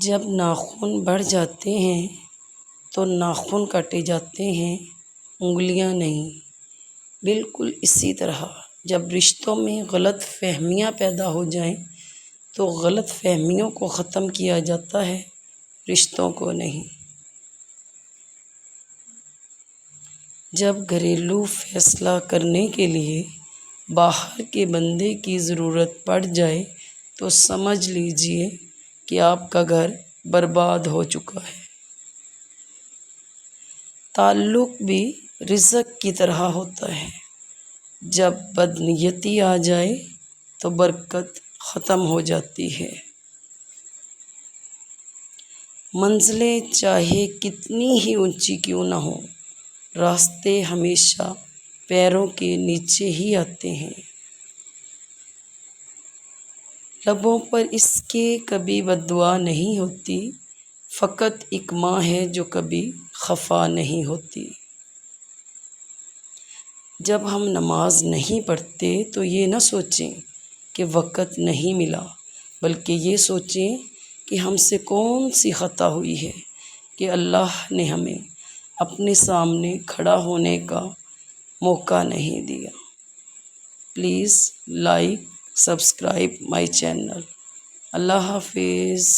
جب ناخن بڑھ جاتے ہیں تو ناخن کاٹے جاتے ہیں، انگلیاں نہیں۔ بالکل اسی طرح جب رشتوں میں غلط فہمیاں پیدا ہو جائیں تو غلط فہمیوں کو ختم کیا جاتا ہے، رشتوں کو نہیں۔ جب گھریلو فیصلہ کرنے کے لیے باہر کے بندے کی ضرورت پڑ جائے تو سمجھ لیجیے کہ آپ کا گھر برباد ہو چکا ہے۔ تعلق بھی رزق کی طرح ہوتا ہے، جب بدنیتی آ جائے تو برکت ختم ہو جاتی ہے۔ منزلیں چاہے کتنی ہی اونچی کیوں نہ ہوں، راستے ہمیشہ پیروں کے نیچے ہی آتے ہیں۔ لبوں پر اس کے کبھی بددعا نہیں ہوتی، فقط ایک ماں ہے جو کبھی خفا نہیں ہوتی۔ جب ہم نماز نہیں پڑھتے تو یہ نہ سوچیں کہ وقت نہیں ملا، بلکہ یہ سوچیں کہ ہم سے کون سی خطا ہوئی ہے کہ اللہ نے ہمیں اپنے سامنے کھڑا ہونے کا موقع نہیں دیا۔ Please like subscribe my channel. اللہ حافظ۔